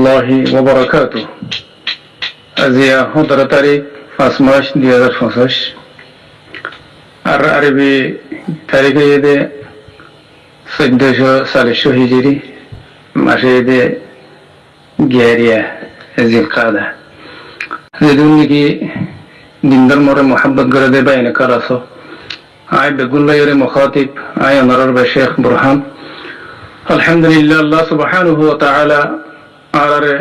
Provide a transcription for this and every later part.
রহমতুল্লাহি ওয়া বারাকাতুহু। আজিয়া 17 তারিখ 5 মাস 2025 আর আরবি তারিখে ঈদে 1440 হিজরি মাসে ঈদে গিয়ারিয়া জিলকাদা যেদিন নাকি দিনদার মরে মোহাব্বত করে দে বাইনে কারাসো আয় বেগুল্লাহরে মুখাতিব আয় অনরর বে শেখ বুরহান আলহামদুলিল্লাহ আল্লাহ সুবহানাহু ওয়া তাআলা আলারে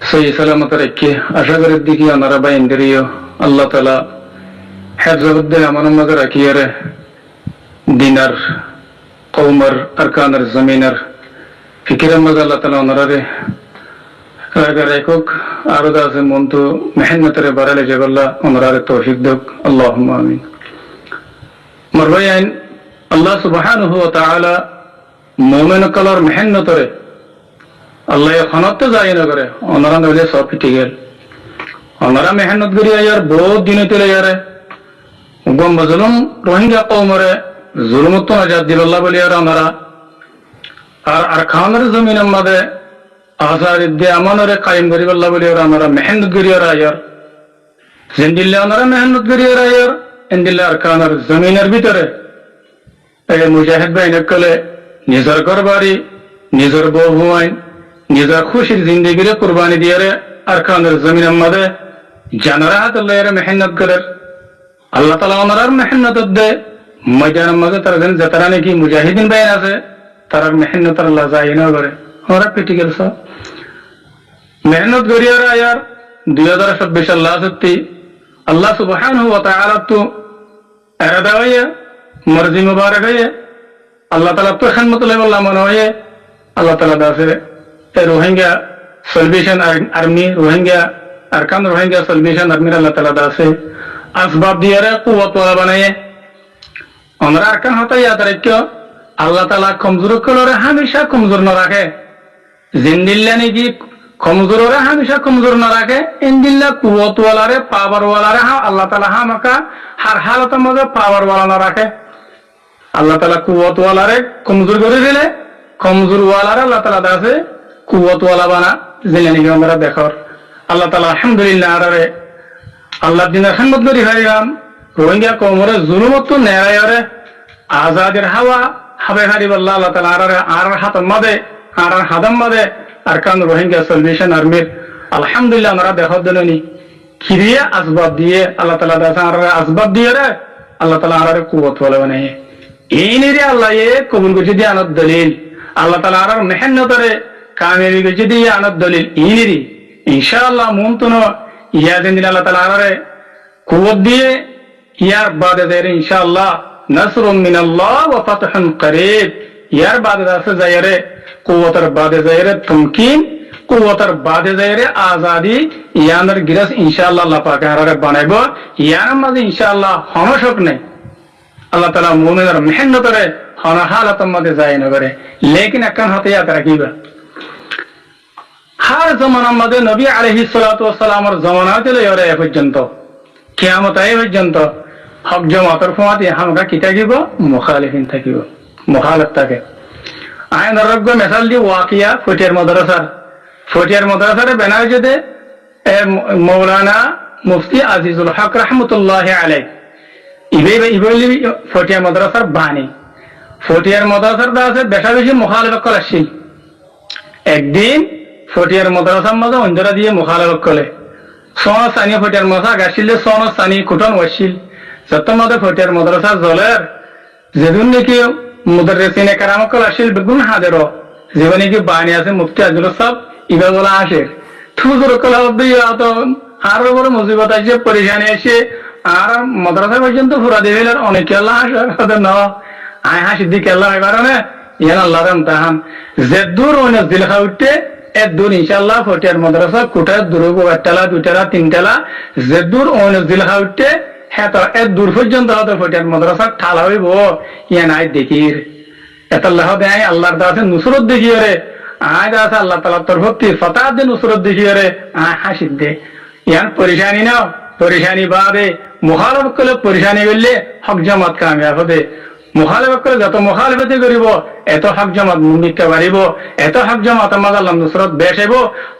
সহি সালামত রেখে আশা করি দিকে অনরা বাইন্দ্রিয় আল্লাহ তাআলা হেফাজতে আমানত মধ্যে রাখিয়ারে দিনার কওমর আরকানের জমিনের ফিকিরের মধ্যে আল্লাহ তাআলা অনরারে আগে রেখুক আরো দাসে মন্তু মেহনতের বাড়ালে জগল্লাহ অনরারে তৌফিক দেক আল্লাহুম্মা আমিন। মরবায়ান আল্লাহ সুবহানাহু ওয়া তাআলা মুমিন কলর মেহনতরে আল্লাহ খনত যায় না করে অনরা নইলে সব পিটি গেল অনরা মেহনত করি আয়ার বহুত দিন চলে যারে গম জুলুম রোহিঙ্গা কওমরে জুলুমত আজাদ দিল্লাহ বলি আর অনরা আর আরকানের জমিনের মধ্যে আজাদ আমানরে কায়েম করি আল্লাহ বলি আর অনরা মেহনত করি আর আয়ার জিন্দিল্লাহ অনরা মেহনত করি আর আয়ার ইনদিল্লাহ আরকানের জমিনের ভিতরে এই মুজাহিদ বাইন কলে নিজের ঘরবাড়ি নিজের বউ ভুয়াইন নিজের খুশির জিন্দগিরে কুরবানি দিয়ে আরকানের জমিনের মধ্যে জানারা আল্লাহর মেহনত করে আল্লাহ তাআলা ওনার মেহনত দে ময়দানের মধ্যে তারা যারা নাকি মুজাহিদিন বাইন আছে তার মেহনত আল্লাহ যায় না করে ওরা পিটি গেল সব মেহনত করিয়ার আয়ার 2026 আল্লাহ সত্যি আল্লাহ সুবহানাহু ওয়া তাআলা তো এরাদা হয়ে মর্জি মুবারক হয়ে আল্লাহ তাআলা তো খানমতুল্লাহ আল্লাহ মনে হয়ে আল্লাহ তাআলা দাসে রোহিঙ্গা সলভেশন আর্মি রোহিঙ্গা আরকান রোহিঙ্গা সলভেশন আর্মির আল্লাহ তাআলা দাসে আসবাব দিয়ে কুওয়াত ওয়ালা বানায়ে আমরা আরকান হতে ইয়াদ রাখিও আল্লাহ তাআলা কমজোর করে হামেশা কমজোর না রাখে জিন্দিল্লা নাকি কমজোরে হামেশা কমজোর না রাখে ইনদিল্লা কুওয়াত ওয়ালারে পাওয়ার ওয়ালারে আল্লাহ তাআলা হামাকা হার হালতের মধ্যে পাওয়ার ওয়ালা না রাখে আল্লাহ তাআলা কুওয়াত ওয়ালারে কমজোর করে দিলে কমজোর ওয়ালারে আল্লাহ তাআলা দাসে কুওয়াত ওয়ালা বানা জিলানি আমরা দেখর আল্লাহ তাআলা আলহামদুলিল্লাহ আরে আল্লাহ দিনের খেদমত করি হারিয়াম রোহিঙ্গা কওমরে জুলুমত তো নেরায়রে আজাদের হাওয়া হাবে হারিব আল্লাহ তাআলা আরে আর হাতের মধ্যে আর হাদাম মধ্যে আরকান রোহিঙ্গা সলভেশন আর্মির আলহামদুলিল্লাহ আমরা দেখর দেননি কিরিয়ে আসবাব দিয়ে আল্লাহ তাআলা দাসে আর আসবাব দিয়ে রে আল্লাহ তাআলা আরে কুওয়াত ওয়ালা বানায়ে এই নিরে আল্লাহ এ কবুল করছে দিয়ে আনত দলিল আল্লাহ তাআলা আর মেহনতরে কামিয়াবি করছে দিয়ে আনত দলিল এই নিরে ইনশাআল্লাহ মুমতন ইয়া দিন আল্লাহ তাআলা আরে কুওয়াত দিয়ে ইয়ার বাদে দেরে ইনশাআল্লাহ নাসরুম মিনাল্লাহ ওয়া ফাতহুন করিব ইয়ার বাদে দাসে যায়রে কুওয়াতের বাদে যায়রে তামকিন কুওয়াতের বাদে যায়রে আজাদি ইয়ানের গিরাস ইনশাআল্লাহ আল্লাহ পাক আরে বানাইবো ইয়ার মাঝে ইনশাআল্লাহ হনশক নেই আল্লাহ তাআলা মুমিনের মেহনতরে হন হালাতের মধ্যে যায় না করে লেকিন এখন হাতে ইয়াদ রাখিবা হার জমানার মধ্যে নবী আলাইহিস সালাতু ওয়াস সালামের জমানা থেকে এরে পর্যন্ত কিয়ামত আই পর্যন্ত হক জামাতের ফমাতি হামরা কি থাকিব মুখালিফিন থাকিব মুখালিফ থাকে আইন রব্ব মিসাল দি ওয়াকিয়া ফটিয়ার মাদ্রাসার বেনার যেতে মাওলানা মুফতি আজিজুল হক রাহমাতুল্লাহি আলাইহি ইবেলি ফটিয়ার মাদ্রাসার বাণী ফটিয়ার মাদ্রাসার দাসে বেশা বেশি মুখালিফ করছিল একদিন ফটিয়ার মাদ্রাসার মধ্যে অঞ্জরা দিয়ে মুখালিফ করে সোনা সানি ফটিয়ার মাদ্রাসা গাছিলে সোনা সানি কুটন ওয়াসিল যত মধ্যে ফটিয়ার মাদ্রাসা জলের যেদিন নাকি মুদাররিসিনে কারাম কল আসিল বেগুন হাদের জীবনে কি বাণী আছে মুফতি আজিজুল সব ইবা বলা আসে থুজুর কল দিয়ে তো আর বড় মুসিবত আছে পরেশানি আছে আর মাদ্রাসা পর্যন্ত ফুরা দিবেন অনেক আল্লাহ আসে না আয় হাসি দিকে আল্লাহ এবার না ইয়ান আল্লাহ রামতাহান যে দূর ওনে দিলখা উঠতে এ দূর ইনশাআল্লাহ ফটিয়ার মাদ্রাসা কোটা দূরগো একতলা দুইতলা তিনতলা যে দূর ওনে দিলখা উঠতে হ্যাঁ তো এ দূর পর্যন্ত হয়তো ফটিয়ার মাদ্রাসা ঠালা হইব ইয়ান আয় দেখির এত আল্লাহ দেয় আল্লাহর দাসে নুসরত দেখিয়ে রে আয় দাসে আল্লাহ তাআলার তরফতি ফতাহ দে নুসরত দেখিয়ে রে আয় হাসি দে ইয়ান পরেশানি না পরেশানি বাদে মুখালিফ করলে পরেশানি করলে হক জামাত কামিয়াব হবে মুখালেফত করে যত মুখালেফতি করিব এত হক জামাত মিথ্যা বাড়িব, এত হক জামাত আমাদের আল্লাহ নুসরত বেশ হইব,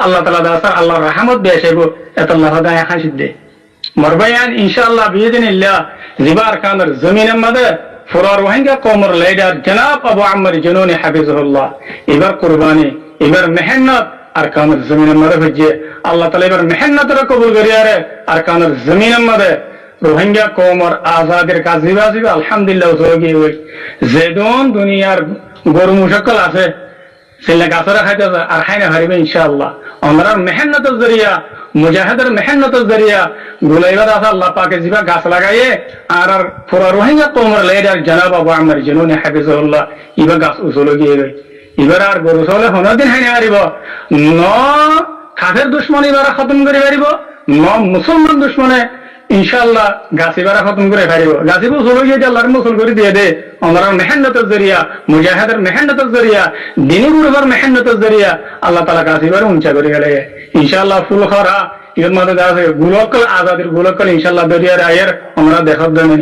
আল্লাহ তাআলা দাসার আল্লাহর রহমত বেশ হইব। এত আল্লাহ দায় হাসিদ দে মরবায়ান ইনশাআল্লাহ বিইذنিল্লাহ জিবার খানের জমিনের মধ্যে ফুরার রোহিঙ্গা কওমের লিডার জনাব আবু আম্মার জুনুনি হাফিজাহুল্লাহ এবার কুরবানি এবার মেহনত আর কানের জমিনের মধ্যে হচ্ছে আল্লাহ তাআলা এবার মেহনতের কবুল করিয়ারে আর কানের জমিনের মধ্যে রোহিঙ্গা কওমের আজাদের কাজ দিবাসিবে আলহামদুলিল্লাহ সহযোগী হই। যেদন দুনিয়ার গরু মুশাক্কল আছে সেলে গাছরা খাইতেছে আর খাইনা হারিবে ইনশাআল্লাহ। আমরা মেহনতের জরিয়া মুজাহিদের মেহনতের জরিয়া গুলাইবার আছে আল্লাহ পাকে জিবা গাছ লাগাইয়ে আর পুরা রোহিঙ্গা কওমের লিডার জনাব আবু আম্মার জুনুনি হাফিজাহুল্লাহ ইবা গাছ উসুল গিয়ে গই। এবার আর গরু চলে 15 দিন হাইনে হারিব ন কাফের দুশ্মন এবার খতম করে হারিব ন মুসলমান দুশ্মনে ইনশাআল্লাহ গাছিবারা খতম করে হারিব। গাছিবু চলে গিয়ে আল্লাহর মুসল করে দিয়ে দে আমরা মেহনতের জরিয়া মুজাহিদের মেহনতের জরিয়া দিনী গুরুবার মেহনতের জরিয়া আল্লাহ তাআলা গাছিবার উঞ্চা করে গেলে ইনশাআল্লাহ ফুল খরা এর মধ্যে আছে গুলকল আজাদের গুলকল ইনশাআল্লাহ দরিয়ার আয়ের আমরা দেখার দেনি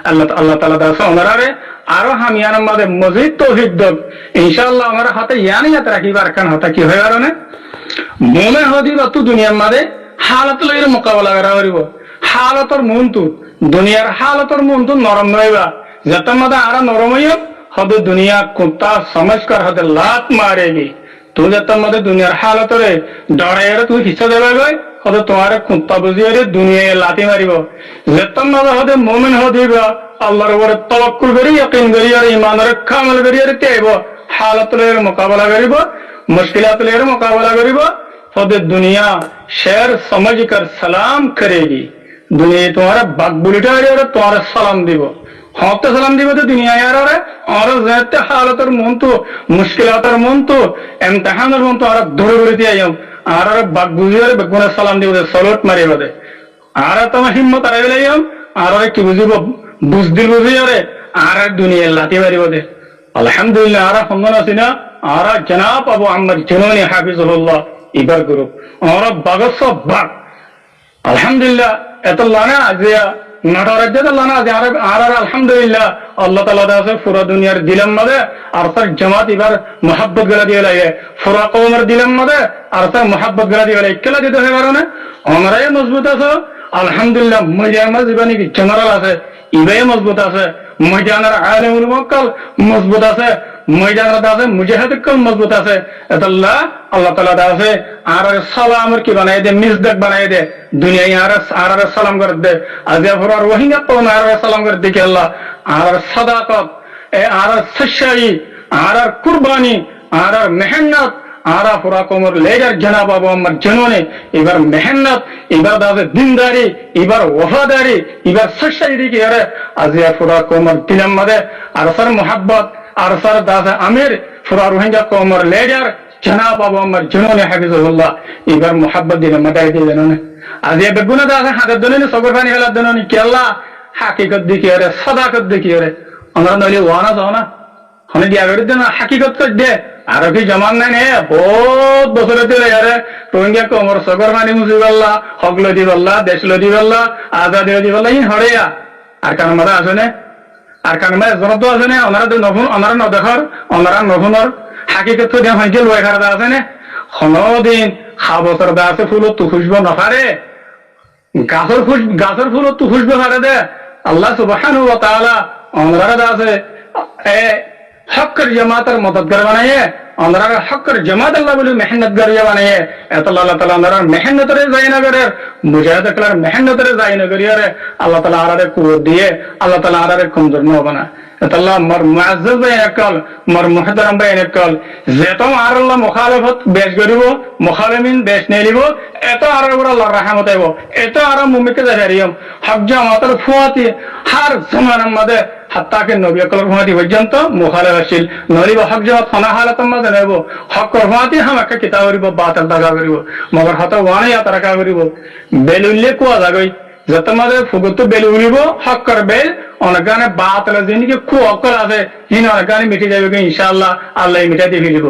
আল্লাহ তাআলা দাস ওনারে আরো হামিয়ানের মধ্যে মজিদ তৌহিদ দক ইনশাআল্লাহ আমরা হাতে ইয়ানিয়াত রাখিবার কারণ হতা কি হয় কারণে মুমিন হদি বাতু দুনিয়ার মধ্যে হালাতুল এর মোকাবেলা করা হইব। হালাতর মনতু দুনিয়ার হালাতর মনতু নরম নইবা যত মধ্যে আরা নরম হইব হদ দুনিয়া কুত্তা সমঝকর হদ লাত মারেগি তু যত মধ্যে দুনিয়ার হালাতরে ডরাইরে তুই হিসা দেবা গই হদ তোমার কুত্তা বুঝিয়ে দুনিয়ায় লাতি মারিব। যত মধ্যে হদ মুমিন হদিবা আল্লাহর উপরে তাওয়াক্কুল করি ইয়াকিন করি আর ঈমানের কামাল করি আর তেইব হালাতের মোকাবেলা করিব মুশকিলাতের মোকাবেলা করিব হদ দুনিয়া শের समझ कर सलाम करेगी। दुनिया तुम्हारा बाग बुलिटा और तुम्हारा सलाम দিব হতে সালাম দিব তো দুনিয়া আর যেতে হালাতের মন তো মুশকিলাতের মন তো ইমতিহানের মন তো আর ধরে ধরে দিয়ে আর বাগ বুঝিয়ে বেগুনা সালাম দিব সলট মারিব দে আর তোমার হিম্মত আর এলাইম আর কি বুঝিব বুঝদিল বুঝিয়ে আর দুনিয়া লাতি মারিব দে আলহামদুলিল্লাহ আর সম্মান আছে না আর জনাব আবু আম্মার জুনুনি হাফিজাহুল্লাহ ইবার গ্রুপ আর বাগস বাগ আলহামদুলিল্লাহ এত লানা আজিয়া নাটরাজ্যে লানা আজি আর আলহামদুলিল্লাহ আল্লাহ তাআলা দাসে পুরো দুনিয়ার দিলাম মধ্যে আর তার জামাত এবার মোহাব্বত গলা দিয়ে লাগে পুরো কওমের দিলাম মধ্যে আর তার মোহাব্বত গলা দিয়ে লাগে কেলা দিতে হয় কারণে আমরাই মজবুত আছে আলহামদুলিল্লাহ মজামা জীবনী কি জেনারেল আছে ইবাই মজবুত আছে ময়দানের আলেমুল মুকাল মজবুত আছে ময়দানের দাসে মুজাহিদের কল মজবুত আছে আল্লাহ তাআলা দাসে আর সালামের কি বানায় দে মিজদাক বানায় দে দুনিয়ায় আর সালাম করে দে আজিয়া পুরা রোহিঙ্গা তো আর সালাম করে দে কি আল্লাহ আর সাদাকত আর সচ্চাই আর কুরবানি আর মেহনত আর পুরা কোমর লেজার জনাব আবু আম্মার জুনুনি এবার মেহনত এবার দাসে দিনদারি এবার ওফাদারি এবার সচ্চাই দিকে আরে আজিয়া পুরা কোমর দিলাম মধ্যে আর সর মোহাব্বত আর সর দাসে আমির পুরা রোহিঙ্গা কোমর লেজার জনাব আবু আম্মার জুনুনি হাফিজাহুল্লাহ এবার মোহাব্বত দিলাম মাদাই দিয়ে জানো না আজিয়া বেগুনা দাসে হাতের দনে সগর পানি হেলার দনে কি আল্লাহ হাকিকত দিকে আরে সাদাকত দিকে আরে আমরা নইলে ওয়ানা যাও না হনে দিয়া করে দেন হাকিকত কর দে আর কি জমান নাই নে বহুত বছর দিলে আরে রোহিঙ্গা কোমর সগর পানি মুজিবাল্লাহ হগলো দিবাল্লাহ দেশলো দিবাল্লাহ আজাদি দিবাল্লাহ ইন হরেয়া আর কান মারা আছে না আর কান মারা জনতো আছে না ওনারা নফুন ওনারা নদেখর ওনারা নফুনর হাকিকত তো দেন হইছিল ওই খারাপ আছে না হনদিন খাবসর দা আছে ফুল তো খুশবু নফারে গাছের ফুল তো খুশবু হারে দে আল্লাহ সুবহানাহু ওয়া তাআলা ওনারা দা আছে হকের জামাতের মদদগার বানাইয়ে ওনারা হকের জামাত আল্লাহ বলে মেহনতগার বানাইয়ে এত আল্লাহ তাআলা ওনারা মেহনতরে যায় না করে মুজাহিদ কলার মেহনতরে যায় না করি আরে আল্লাহ তাআলা আরারে কুওয়াত দিয়ে আল্লাহ তাআলা আরারে কমজোর না বানা আল্লাহ মর মুআজ্জাজ বাইন একল মর মুহতারাম বাইন একল যেত আর আল্লাহ মুখালিফত বেশ করিব মুখালিমিন বেশ নেলিব এত আর আল্লাহর রহমত আইব এত আর মুমিনকে জাহারিয়ম হক জামাতের ফুয়াতি হার জামানার মধ্যে হাত্তাকে নবী আকরাম ফুয়াতি পর্যন্ত মুখালিফ আসিল নলিব হক জামাত ফানা হালাত মধ্যে নেব হক ফুয়াতি হামাকে কিতাব করিব বাতিল দাগা করিব মগর হাতে ওয়ানি আতরাকা করিব বেলুল্লে কোয়া জাগই যত মধ্যে ফুগুত বেল উড়িব হকর বেল অনেকগানে বাতিল জিনিকে কু অকল আছে হিন অনেকগানে মিটে যাবে ইনশাআল্লাহ আল্লাহ মিটাই দিয়ে ফেলিব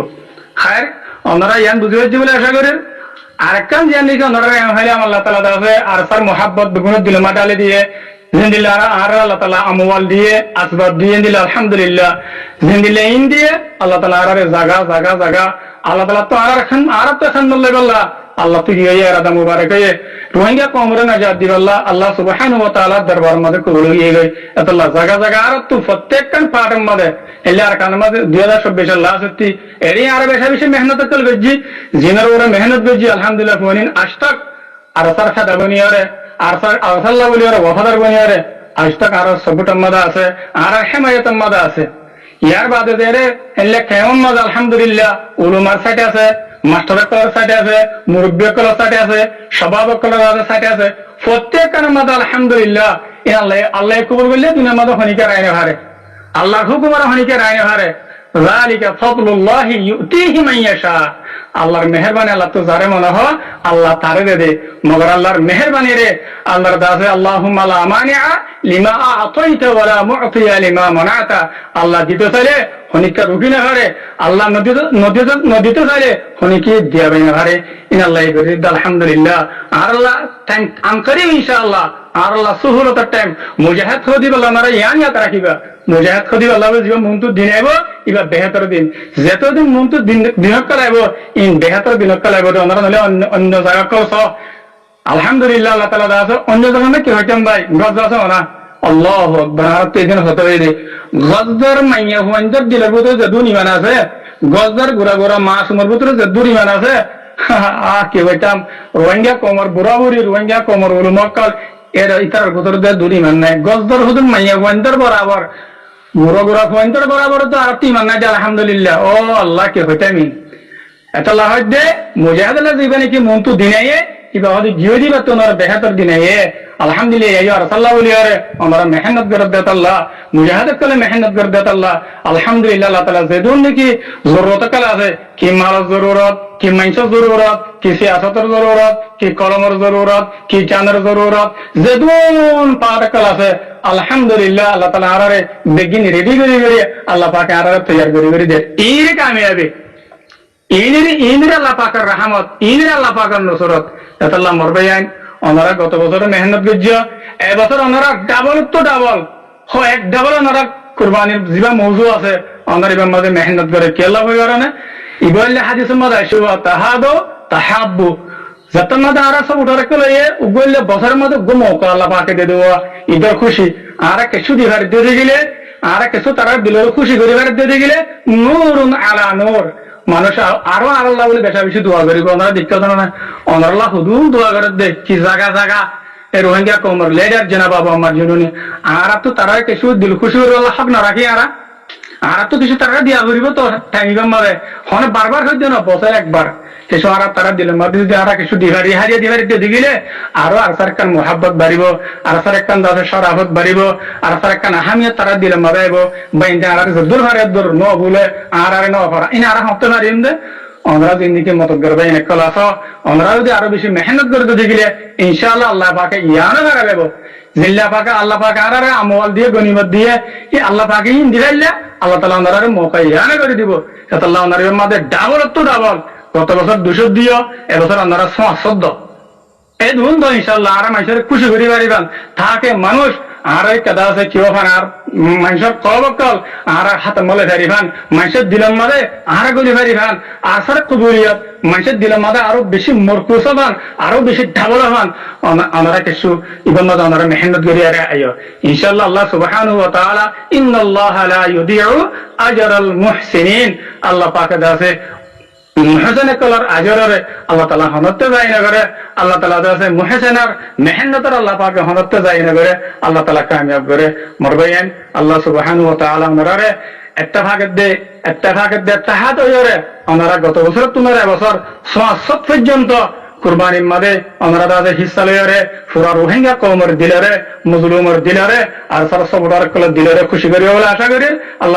খায়ের ওনারা ইয়ান বুঝে হচ্ছে বলে আশা করেন আরেকখান জানি কি ওনারা হইলে আল্লাহ তাআলা দাসে আর সার মোহাব্বত বেগুন দিল মাটালে দিয়ে জিন্দিল্লা আর আল্লাহ তালা আমওয়াল দিয়ে আসবাব দিয়ে দিলে আলহামদুলিল্লাহ জিন্দিল্লা ইন দিয়ে আল্লাহ তালা আর জাগা জাগা জাগা আল্লাহ তালা তো আর তো এখন বললে বললা আল্লাহ তো গিয়ে রাদা মুবারক হয়ে রোহিঙ্গা কমরে নাজাত দিবাল্লাহ আল্লাহ সুবহানাহু ওয়া তাআলা দরবার মধ্যে কবুল হয়ে গই আল্লাহ জাগা জাগা আর তো প্রত্যেকখান পাটের মধ্যে এলে আর কান মধ্যে 2026 আল্লাহ সত্যি এরই আর বেশি বেশি মেহনত কল গজি জিনার ওরা মেহনত গজি আলহামদুলিল্লাহ ফোনিন আজতক আর সার খাদা বনিয়ারে আর সার আল্লাহ বলিয়ারে ওয়াফাদার বনিয়ারে আজতক আর সবুট মাদা আছে আর হিমায়াত মাদা আছে ইয়ার বাদে দেরে এলে কেমন মাদা আলহামদুলিল্লাহ উলুমার সাইট আছে মাস্টার কলার সাইটে আছে মুরব্বী কলার সাইটে আছে স্বভাব কলার সাইটে আছে প্রত্যেক মাদা আলহামদুলিল্লাহ আল্লাহ আল্লাহ কবুল করলে দুনিয়ার মাদা হনিকার আইনে হারে আল্লাহর হুকুমের হনিকার আইনে হারে যালিকা ফাদলুল্লাহি ইউতিহি মান ইয়াশা আল্লাহর মেহেরবানি আল্লাহ তো যারে মনে হয় আল্লাহ তারে দে মগর আল্লাহর মেহেরবানি রে আল্লাহর দাসে আল্লাহুম্মা লা মানিআ লিমা আ'তাইতা ওয়া লা মু'তিয়া লিমা মানাতা আল্লাহ দিতে চাইলে হনিকা রুগী না হারে আল্লাহ নদীতে চাইলে হনিকে দিয়াবে না হারে ইনাল্লাহ গরিব আলহামদুলিল্লাহ আর আল্লাহ টাইম আনকারি ইনশাআল্লাহ আর আল্লাহ সুহুলতার টাইম মুজাহিদ খদি বল্লাহ মারা ইয়াত রাখিবা মুজাহিদ খদি বল্লাহ জীবন মন্তু দিন আইব ইবা বেহতর দিন যতদিন মন্তু দিনক কালাইব ইন বেহতর দিনক কালাইব ওনারা নলে অন্য জায়গা কস আলহামদুলিল্লাহ আল্লাহ তাআলা দাস অন্য জায়গা কি হইতাম ভাই গজ আছে না আল্লাহু আকবার তেদিন হতে হইরে গজদার মাইয়া হুয়ানদার দিলের ভিতরে যে দুনি মান আছে গজদার গুড়া গুড়া মাছ উমর ভিতরে যে দুনি মান আছে কি হইতাম রোহিঙ্গা কোমর বুড়াবুড়ি রোহিঙ্গা কোমর উলুমক্কাল এর ইতার ভিতরে যে দুনি মান নাই গজদার হুদুন মাইয়া হুয়ানদার বরাবর গুড়া গুড়া হুয়ানদার বরাবর তো আর তিন মান নাই আলহামদুলিল্লাহ ও আল্লাহ কি হইতামি এটা লাহ দে মুজাহিদুল্লাহ জীবনে কি মন্তু দিনাইয়ে কিবা হদি জিও দিবা তো ওনার বেহতর দিনাইয়ে আলহামদুলিল্লাহ ইয়া রাসূলুল্লাহ বলিয়ারে আমরা মেহনত করে দেত আল্লাহ মুজাহিদ করে মেহনত করে দেত আল্লাহ আলহামদুলিল্লাহ আল্লাহ তাআলা যেদুন নাকি জরুরত কালা আছে কি মালের জরুরত কি মাইসের জরুরত কি সিয়াসতের জরুরত কি কলমের জরুরত কি জানের জরুরত যেদুন পার কালা আছে আলহামদুলিল্লাহ আল্লাহ তাআলা আরারে বেগিন রেডি করে আল্লাহ পাক আরারে তৈয়ার করে দে এই রে কামিয়াবি ইনির আল্লাহ পাকের রহমত ইনির আল্লাহ পাকের নসরত আল্লাহ মরবাইন ওনারা গত বছর মেহনত করছে এবছর ওনারা ডাবল তো ডাবল এক ডাবল ওনারা কুরবানির জিবা মৌজু আছে ওনার ইবার মাঝে মেহনত করে কে লাভ হয়ে না ইবলে হাদিসের মাঝে আসব তাহাদো তাহাব্বু যতন মাঝে আর সব উঠারে কলে উগলে বছরের মধ্যে মৌকা আল্লাহ পাকে দিয়ে দেওয়া ঈদের খুশি আর কিছু দিবার দিয়ে গেলে আর কিছু তারা দিলের খুশি করিবার দিয়ে গেলে নূরুন আলা নূর মানুষ আরো আল্লাহ বলে বেশা বেশি দোয়া করিব ওনারা দেখতে না অনার হুদু দোয়া করে দে কি জায়গা জায়গা এই রোহিঙ্গা কোমর লেডার জেনা বাবা আমার জন্য আর তো তারা কিছু দিল খুশি করে আল্লাহ হক না রাখি আর তো কিছু তারা দিয়া করিব তো টাইম মারে হন বারবার হইতে না বছর একবার কিছু আর তারা দিল মাঝে যদি আর কিছু দিবারি হারিয়ে দিবারি দিয়ে দিলে আরো আর সরকার মোহাব্বত বাড়িব আর সরকার দাসের সরাফত বাড়িব আর সরকার আহামিয়ত তারা দিলে মারাইব বাইন্দে আর দূর হারে দূর ন বলে আর ন করা ইন আর হতে পারিম দে ওনারা জিন্দিকে মত করবে এনে কলাস ওনারা যদি আরো বেশি মেহনত করে দিলে ইনশাআল্লাহ আল্লাহ পাকে ইয়ানো লাগাবো জিল্লা পাকে আল্লাহ পাকে আর আমওয়াল দিয়ে গনিমত দিয়ে এই আল্লাহ পাকে ইন দিলাইলা আল্লাহ তাআলা ওনারে মৌকা ইয়ানো করে দিব আল্লাহ ওনারে মাঝে ডাবল তো ডাবল গত বছর 200 দিও এবছর ওনারা 114 এই দুন তো ইনশাআল্লাহ আর মানুষের খুশি করি পারিবান থাকে মানুষ আর কাদা আছে কেউ আর মানুষের কলবকল আর হাতে মলে ফারিবান মানুষের দিলের মাঝে আর গলি ফারিবান আসার কবুলিয়ত মানুষের দিলের মাঝে আরো বেশি মরকুস হবান আরো বেশি ঢাবল হবান ওনারা কিছু ইবন মাঝে ওনারা মেহনত করি আর আইও ইনশাআল্লাহ আল্লাহ সুবহানাহু ওয়া তাআলা ইন্নাল্লাহা লা ইউদিউ আজরাল মুহসিনিন আল্লাহ পাক দাসে মুহসিন কলার আজরে আল্লাহ তাআলা হনতে যায় না করে আল্লাহ তাআলা দাসে মুহসিনার মেহনতের আল্লাহ পাক হনতে যায় না করে আল্লাহ তাআলা কামিয়াব করে মরবাইন আল্লাহ সুবহানাহু ওয়া তাআলা ওনারে ইত্তেফাকের দে তাহাত হইরে ওনারা গত বছর তোমরা এবছর 6 পর্যন্ত কুরবানির মাঝে ওনারা দাসে হিস্সা লইরে পুরা রোহিঙ্গা কওমের দিলরে মজলুমের দিলরে আর সরসবড়ার কল দিলরে খুশি করি বলে আশা করি আল্লাহ